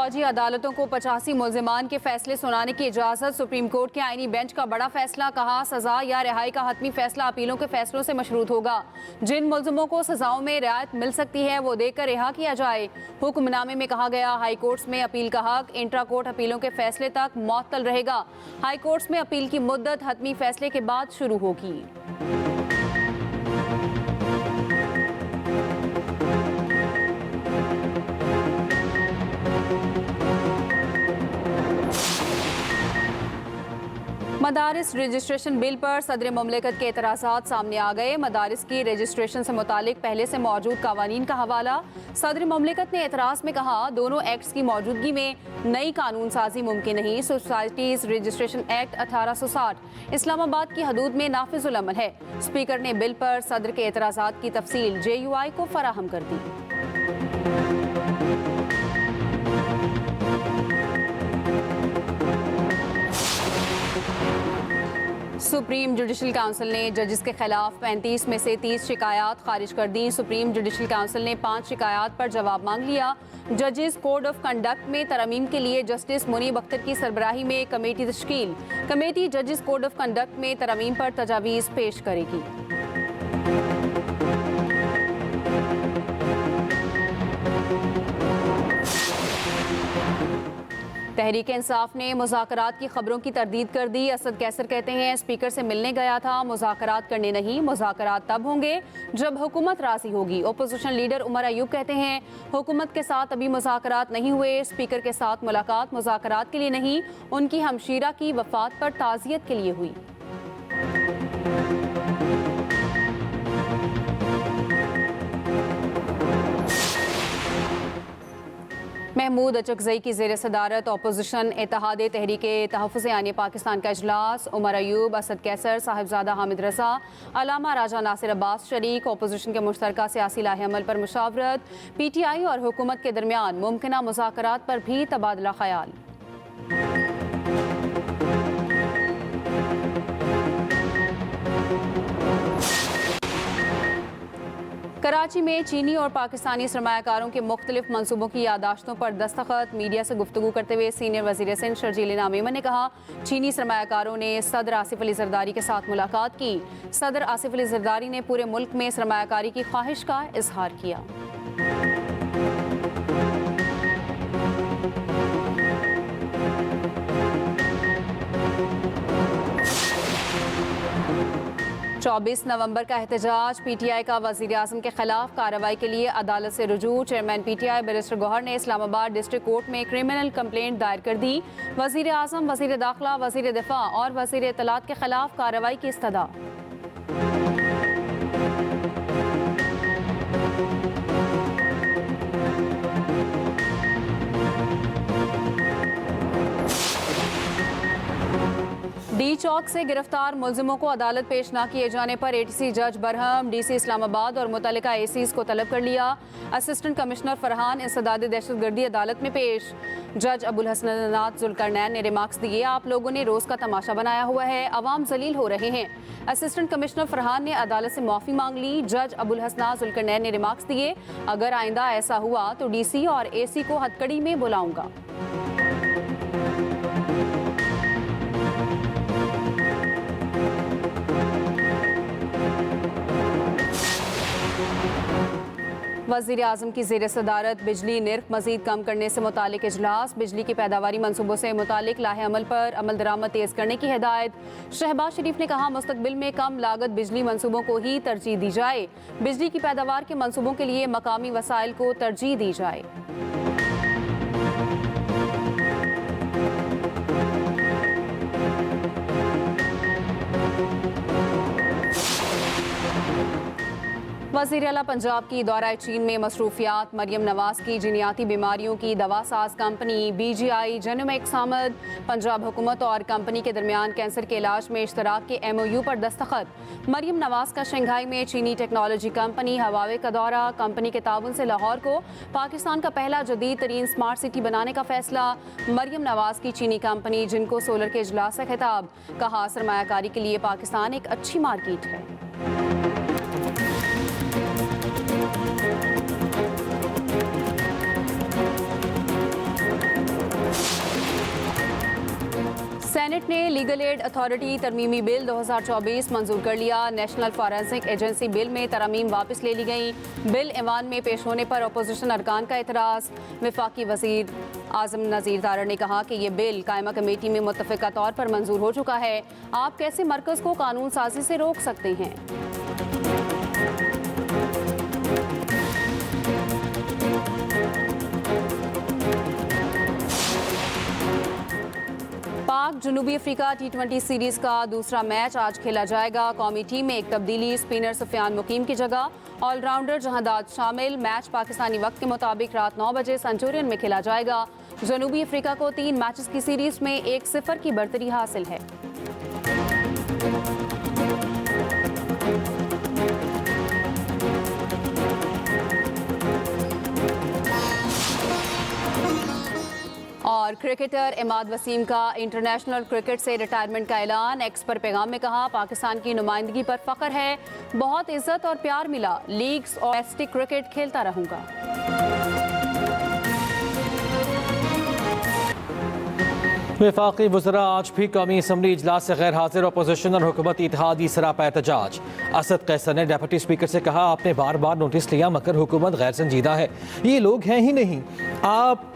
फौजी अदालतों को 85 मुल्जिमान के फैसले सुनाने की इजाज़त। सुप्रीम कोर्ट के आईनी बेंच का बड़ा फैसला। कहा, सजा या रिहाई का हतमी फैसला अपीलों के फैसलों से मशरूत होगा। जिन मुल्जिमों को सजाओं में रियायत मिल सकती है वो देकर रिहा किया जाए। हुक्मनामे में कहा गया, हाई कोर्ट्स में अपील का हक इंट्रा कोर्ट अपीलों के फैसले तक मुअत्तल रहेगा। हाई कोर्ट्स में अपील की मुद्दत हतमी फैसले के बाद शुरू होगी। मदारिस रजिस्ट्रेशन बिल पर सदर मुमलिकत के एतराज़ात सामने आ गए। मदारिस की रजिस्ट्रेशन से मुतालिक पहले से मौजूद कवानीन का हवाला। सदर मुमलिकत ने एतराज़ में कहा, दोनों एक्ट्स की मौजूदगी में नई कानून साजी मुमकिन नहीं। सोसाइटीज़ रजिस्ट्रेशन एक्ट 1860 इस्लामाबाद की हदूद में नाफिजुल अमल है। स्पीकर ने बिल पर सदर के एतराज़ात की तफसील JUI को फराहम कर दी। सुप्रीम जुडिशल काउंसिल ने जजेस के खिलाफ 35 में से 30 शिकायत खारिज कर दी। सुप्रीम जुडिशल काउंसिल ने 5 शिकायत पर जवाब मांग लिया। जजेस कोड ऑफ कंडक्ट में तरमीम के लिए जस्टिस मुनीब अख्तर की सरबराही में कमेटी तश्कील। कमेटी जजेस कोड ऑफ कंडक्ट में तरमीम पर तजावीज़ पेश करेगी। तहरीक इंसाफ ने मुज़ाकरात की खबरों की तरदीद कर दी। असद कैसर कहते हैं, स्पीकर से मिलने गया था, मुज़ाकरात करने नहीं। मुज़ाकरात तब होंगे जब हुकूमत राज़ी होगी। ओपोजिशन लीडर उमर अयूब कहते हैं, हुकूमत के साथ अभी मुज़ाकरात नहीं हुए। स्पीकर के साथ मुलाकात मुज़ाकरात के लिए नहीं, उनकी हमशीरा की वफ़ात पर ताज़ियत के लिए हुई। महमूद अचकज़ई की ज़ेर सदारत अपोजिशन इत्तेहाद तहरीके तहफ़्फ़ुज़ आने पाकिस्तान का इजलास। उमर अयूब, असद कैसर, साहिबजादा हामिद रज़ा, अलामा राजा नासिर अब्बास शरीक। अपोजिशन के मुश्तरका सियासी लाहे अमल पर मुशावरत। PTI और हुकूमत के दरमियान मुमकिना मुज़ाकरात पर भी तबादला ख्याल। कराची में चीनी और पाकिस्तानी सरमायाकारों के मुख्तलिफ मनसूबों की यादाश्तों पर दस्तखत। मीडिया से गुफ्तगू करते हुए सीनियर वज़ीर सिंध शर्जील नामीमन ने कहा, चीनी सरमायाकारों ने सदर आसिफ अली ज़रदारी के साथ मुलाकात की। सदर आसिफ अली ज़रदारी ने पूरे मुल्क में सरमायाकारी की ख्वाहिश का इजहार किया। चौबीस नवंबर का एहतजाज। PTI का वज़ीर आज़म के खिलाफ कार्रवाई के लिए अदालत से रुजू। चेयरमैन PTI बैरिस्टर गौहर ने इस्लामाबाद डिस्ट्रिक्ट कोर्ट में क्रिमिनल कंप्लेंट दायर कर दी। वज़ीर आज़म, वज़ीर दाखिला, वज़ीर दिफा और वज़ीर इत्तलात के खिलाफ कार्रवाई की इस्तदा। डी चौक से गिरफ्तार मुल्जिमों को अदालत पेश न किए जाने पर ATC जज बरहम, DC इस्लामाबाद और मुतल्लिका ACs को तलब कर लिया। असिस्टेंट कमिश्नर फरहान इंसदाद दहशतगर्दी अदालत में पेश। जज अबुल हसनात जुल्करनैन ने रिमार्क्स दिए, आप लोगों ने रोज़ का तमाशा बनाया हुआ है, अवाम जलील हो रहे हैं। असिस्टेंट कमिश्नर फरहान ने अदालत से माफ़ी मांग ली। जज अबुल हसनात जुल्करनैन ने रिमार्क्स दिए, अगर आइंदा ऐसा हुआ तो DC और AC को हथकड़ी में बुलाऊंगा। वज़ीर आज़म की ज़ेर सदारत बिजली निर्ख मज़ीद कम करने से मुतालिक इजलास। बिजली की पैदावारी मनसूबों से मुतालिक लाहे अमल पर अमल दरामद तेज़ करने की हिदायत। शहबाज शरीफ ने कहा, मुस्तकबिल में कम लागत बिजली मनसूबों को ही तरजीह दी जाए। बिजली की पैदावार के मनसूबों के लिए मकामी वसाइल को तरजीह दी जाए। वज़ीर आला पंजाब की दौरा चीन में मसरूफियात। मरियम नवाज की जिनियाती बीमारियों की दवा साज कंपनी BGI जेनोमिक्स आमद। पंजाब हुकूमत और कंपनी के दरमियान कैंसर के इलाज में इश्तराक के MOU पर दस्तखत। मरियम नवाज का शंघाई में चीनी टेक्नोलॉजी कंपनी हवावे का दौरा। कंपनी के ताउन से लाहौर को पाकिस्तान का पहला जदीद तरीन स्मार्ट सिटी बनाने का फैसला। मरियम नवाज की चीनी कंपनी जिनको सोलर के इजलास से खिताब। कहा, सरमायाकारी के लिए पाकिस्तान एक अच्छी मार्केट है। कैबिनेट ने लीगल एड अथॉरिटी तरमीमी बिल 2024 मंजूर कर लिया। नेशनल फॉरेंसिक एजेंसी बिल में तरमीम वापस ले ली गई। बिल ऐवान में पेश होने पर अपोजिशन अरकान का एतराज़। वफाकी वज़ीर आज़म नज़ीर तारड़ ने कहा कि ये बिल कायमा कमेटी में मुत्तफ़िक़ा तौर पर मंजूर हो चुका है। आप कैसे मरकज़ को कानून साजी से रोक सकते हैं? पाक जनूबी अफ्रीका T20 सीरीज का दूसरा मैच आज खेला जाएगा। कौमी टीम में एक तब्दीली, स्पिनर सुफियान मुकीम की जगह ऑलराउंडर जहांदाद शामिल। मैच पाकिस्तानी वक्त के मुताबिक रात 9 बजे सेंचुरियन में खेला जाएगा। जनूबी अफ्रीका को 3 मैचेस की सीरीज में 1-0 की बढ़तरी हासिल है। और क्रिकेटर इमाद वसीम का इंटरनेशनल क्रिकेट से रिटायरमेंट का ऐलान। एक्स पर पैगाम में कहा, पाकिस्तान की नुमाइंदगी पर फख्र है, बहुत इज्जत और प्यार मिला, लीग्स और टेस्ट क्रिकेट खेलता रहूंगा। वफाकी वज़रा आज भी कौमी असम्बली इजलास से गैर हाजिर। अपोजिशन और हुकूमती इत्तेहादी सरापा एहतजाज। असद कैसर ने डिप्टी स्पीकर से कहा, आपने बार बार नोटिस लिया मगर हुकूमत गैर संजीदा है, ये लोग हैं ही नहीं, आप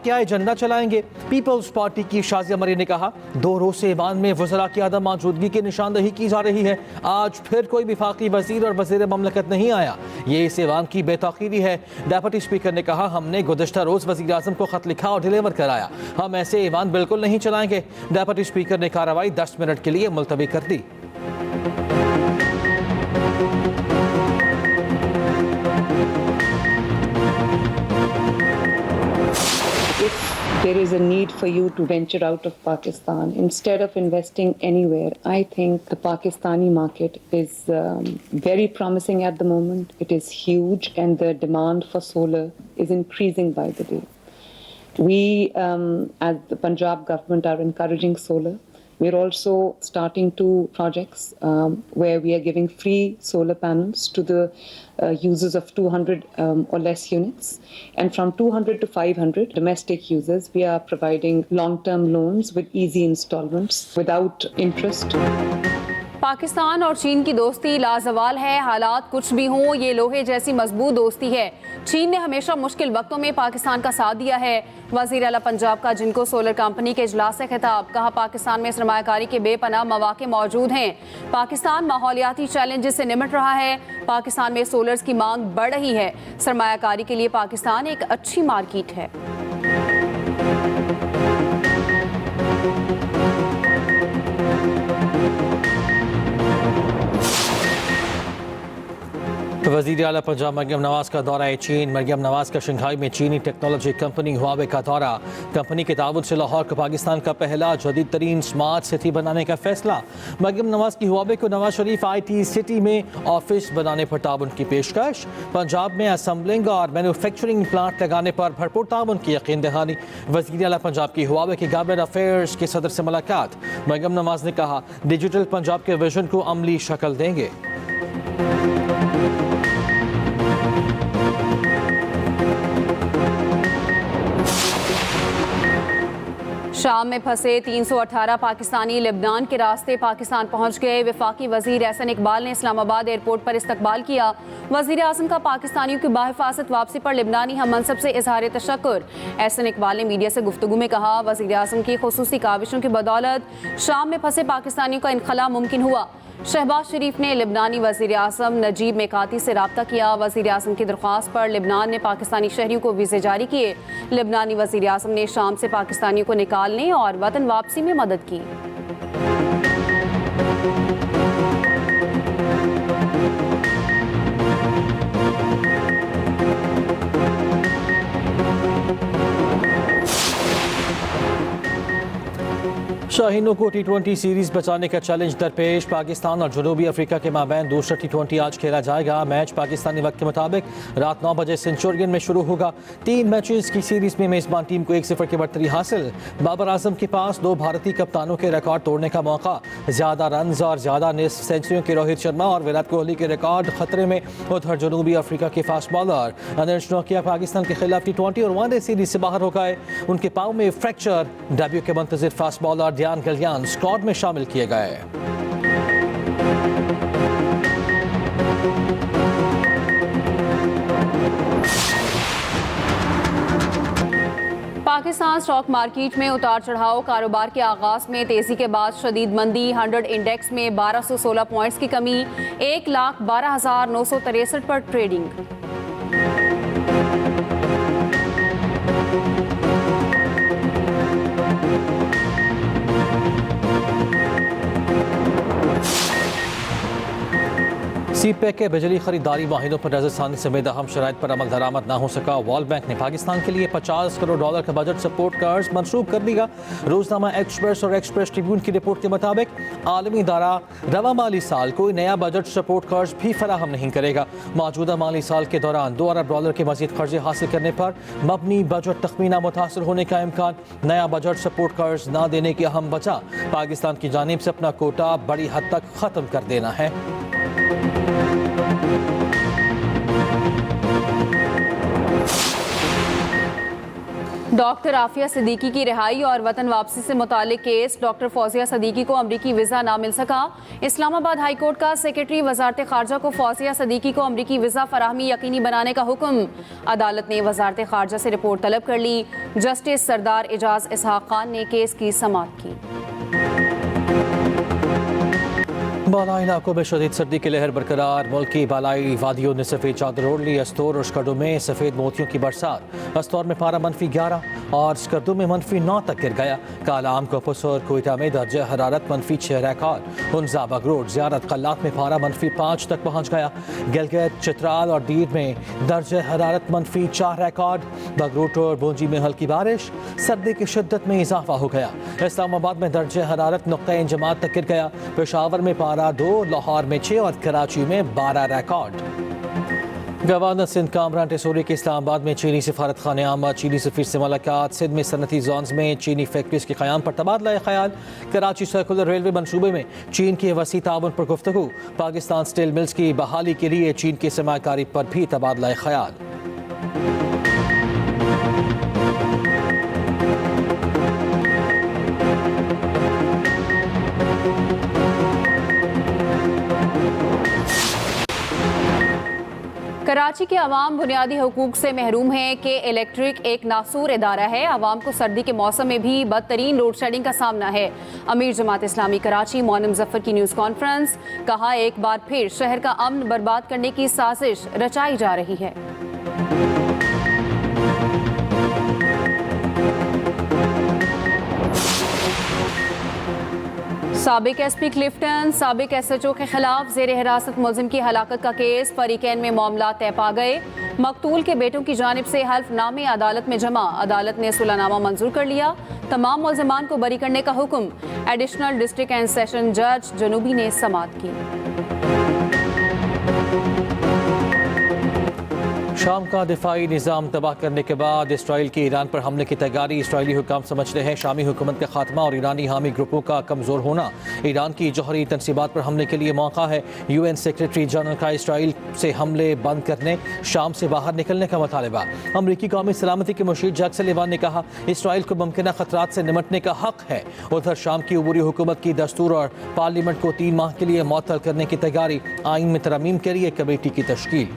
क्या एजेंडा चलाएंगे? पीपल्स पार्टी की शाजिया मरी ने कहा, 2 रोज से ईवान में वज़रा की आदम मौजूदगी की निशानदही की जा रही है। आज फिर कोई वफाकी वजीर और वजीर ममलकत नहीं आया, ये इस ईवान की बेतौकीरी है। डिप्टी स्पीकर ने कहा, हमने गुज़श्ता रोज वज़ीर आज़म को खत लिखा और डिलीवर कराया, हम ऐसे ईवान बिल्कुल नहीं चलाएंगे। डिप्टी स्पीकर ने कार्रवाई 10 मिनट के लिए मुलतवी कर दी। There is a need for you to venture out of Pakistan. Instead of investing anywhere, I think the Pakistani market is very promising at the moment. It is huge and the demand for solar is increasing by the day. We, as the Punjab government, are encouraging solar. We're also starting 2 projects where we are giving free solar panels to the users of 200 or less units. And from 200 to 500 domestic users, we are providing long-term loans with easy installments without interest. Pakistan और चीन की दोस्ती लाजवाल है, हालात कुछ भी हों, ये लोहे जैसी मजबूत दोस्ती है। चीन ने हमेशा मुश्किल वक्तों में पाकिस्तान का साथ दिया है। वज़ीर आला पंजाब का जिनको सोलर कंपनी के इजलास से खिताब, कहा पाकिस्तान में सरमायाकारी के बेपनाह मौके मौजूद हैं। पाकिस्तान माहौलियाती चैलेंजेस से निमट रहा है। पाकिस्तान में सोलर्स की मांग बढ़ रही है। सरमायाकारी के लिए पाकिस्तान एक अच्छी मार्केट है। वज़ीर आला पंजाब मरियम नवाज का दौरा चीन। मरियम नवाज का शंघाई में चीनी टेक्नोलॉजी कंपनी हुआवे का दौरा। कंपनी के ताउन से लाहौर को पाकिस्तान का पहला जदीद तरीन स्मार्ट सिटी बनाने का फैसला। मरियम नवाज की हुआवे को नवाज शरीफ IT सिटी में ऑफिस बनाने पर ताउन की पेशकश। पंजाब में असम्बलिंग और मैन्युफैक्चरिंग प्लांट लगाने पर भरपूर ताउन की यकीन दहानी। वज़ीर आला पंजाब की हुआवे के गवर्नमेंट अफेयर्स के सदर से मुलाकात। मरियम नवाज ने कहा, डिजिटल पंजाब के विजन को अमली शक्ल देंगे। शाम में फंसे 318 पाकिस्तानी लेबनान के रास्ते पाकिस्तान पहुंच गए। वफाकी वजीर एहसन इकबाल ने इस्लामाबाद एयरपोर्ट पर इस्तकबाल किया। वजीर आज़म का पाकिस्तानियों की बाहिफाजत वापसी पर लेबनानी हम मनसब से इजहार तशक्कुर। एहसन इकबाल ने मीडिया से गुफ्तगू में कहा, वजीर आज़म की खुसूसी काविशों की बदौलत शाम में फंसे पाकिस्तानियों का इनखला मुमकिन हुआ। शहबाज शरीफ ने लेबनानी वज़ीर आज़म नजीब मेकाती से रब्ता किया। वज़ीर आज़म की दरख्वास्त पर लेबनान ने पाकिस्तानी शहरियों को वीज़े जारी किए। लेबनानी वज़ीर आज़म ने शाम से पाकिस्तानियों को निकालने और वतन वापसी में मदद की। शाहीनों को T20 सीरीज बचाने का चैलेंज दरपेश। पाकिस्तान और जनूबी अफ्रीका के माबैन दूसरा T20 आज खेला जाएगा। मैच पाकिस्तानी वक्त के मुताबिक रात 9 बजे सेंचुरियन में शुरू होगा। 3 मैचेस की सीरीज में मेजबान टीम को 1-0 की बढ़तरी हासिल। बाबर आजम के पास 2 भारतीय कप्तानों के रिकॉर्ड तोड़ने का मौका। ज्यादा रन और ज्यादा निस्फ सेंचुरियों के रोहित शर्मा और विराट कोहली के रिकॉर्ड खतरे में। उधर जनूबी अफ्रीका के fast bowler Anil Nokia Pakistan के खिलाफ T20 और वनडे सीरीज से बाहर हो गए। उनके पाँव में फ्रैक्चर। डेब्यू के मुंतजिर फास्ट बॉलर डियान गलियान स्क्वाड में शामिल किए गए। पाकिस्तान स्टॉक मार्केट में उतार चढ़ाव। कारोबार के आगाज में तेजी के बाद शदीद मंदी। 100 इंडेक्स में 1216 पॉइंट्स की कमी। 1,12,963 पर ट्रेडिंग। सीपैक के बिजली खरीदारी माहिरों पर नजरसानी समेत अहम शराइत पर अमल दरामद ना हो सका। वर्ल्ड बैंक ने पाकिस्तान के लिए $50 करोड़ का बजट सपोर्ट कर्ज मंसूब कर दिया। रोजनामा एक्सप्रेस और एक्सप्रेस ट्रिब्यून की रिपोर्ट के मुताबिक आलमी इदारा रवा माली साल कोई नया बजट सपोर्ट कर्ज भी फराहम नहीं करेगा। मौजूदा माली साल के दौरान $2 अरब के मजीद कर्जे हासिल करने पर मबनी बजट तखमीना मुतासर होने का इम्कान। नया बजट सपोर्ट कर्ज न देने की अहम वजह पाकिस्तान की जानिब से अपना कोटा बड़ी हद तक खत्म कर देना है। डॉक्टर आफिया सिद्दीकी की रिहाई और वतन वापसी से मुतालिक केस। डॉक्टर फौजिया सिद्दीकी को अमरीकी वीज़ा ना मिल सका। इस्लामाबाद हाई कोर्ट का सेक्रेटरी वजारत खारजा को फौजिया सिद्दीकी को अमरीकी वीज़ा फराहमी यकीनी बनाने का हुक्म। अदालत ने वजारत खारजा से रिपोर्ट तलब कर ली। जस्टिस सरदार एजाज इसहाक खान ने केस की समाअत की। बालाई इलाकों में शदीद सर्दी की लहर बरकरार। मुल्क की बालाई वादियों ने सफ़ेद चादर ओढ़ ली। अस्तौर और स्कर्दों में सफ़ेद मोतियों की बरसात। अस्तौर में पारा -11 और स्कर्दों में -9 तक गिर गया। कालाम, कोपस और कोयटा में दर्जा हरारत -6 रिकॉर्ड। हुंजा, बगरोट, ज़ियारत, कल्लात में पारा -5 तक पहुँच गया। गिलगित, चित्राल और डीर में दर्जा हरारत -4 रिकॉर्ड। बगरोट और बोंजी में हल्की बारिश। सर्दी की शिद्दत में इजाफा हो गया। इस्लामाबाद में दर्जा हरारत नुक्ता इंजमात तक गिर गया। पेशावर में पारा 2, लाहौर में 6 और कराची में 12 रिकॉर्ड। गवर्नर सिंध कामरान टेसोरी के इस्लामाबाद में चीनी सफारत खाने आमद। चीनी सफीर से मुलाकात। सिंध में सनती जोन्स में चीनी फैक्ट्रीज के क़याम पर तबादला ख्याल। कराची सर्कुलर रेलवे मनसूबे में चीन के वसी ताउन पर गुफ्तगू। पाकिस्तान स्टील मिल्स की बहाली के लिए चीन की सरमाकारी पर भी तबादला ख्याल। कराची के अवाम बुनियादी हुकूक से महरूम हैं कि इलेक्ट्रिक एक नासूर इदारा है। अवाम को सर्दी के मौसम में भी बदतरीन लोड शेडिंग का सामना है। अमीर जमात इस्लामी कराची मोनम जफर की न्यूज़ कॉन्फ्रेंस। कहा, एक बार फिर शहर का अमन बर्बाद करने की साजिश रचाई जा रही है। साबिक एसपी क्लिफ्टन, साबिक एसएचओ के खिलाफ जेर हिरासत मुलजिम की हलाकत का केस। फरीकैन में मामला तय पा गए। मकतूल के बेटों की जानिब से हल्फनामे अदालत में जमा। अदालत ने सुलहनामा मंजूर कर लिया। तमाम मुलजिमान को बरी करने का हुक्म। एडिशनल डिस्ट्रिक्ट एंड सेशन जज जनूबी ने समाअत की। शाम का दिफाई निज़ाम तबाह करने के बाद इसराइल की ईरान पर हमले की तैयारी। इसराइली हुकाम समझते हैं शामी हुकूमत का खात्मा और ईरानी हामी ग्रुपों का कमज़ोर होना ईरान की जौहरी तनसीबात पर हमले के लिए मौका है। UN सेक्रेटरी जनरल का इसराइल से हमले बंद करने, शाम से बाहर निकलने का मुतालबा। अमरीकी कौमी सलामती के मुशीर जैक सलीवान ने कहा, इसराइल को मुमकिन खतरात से निमटने का हक है। उधर शाम की अबूरी हुकूमत की दस्तूर और पार्लियामेंट को 3 माह के लिए मुअत्तल करने की तैयारी। आइन में तरमीम के लिए कमेटी की तश्कील।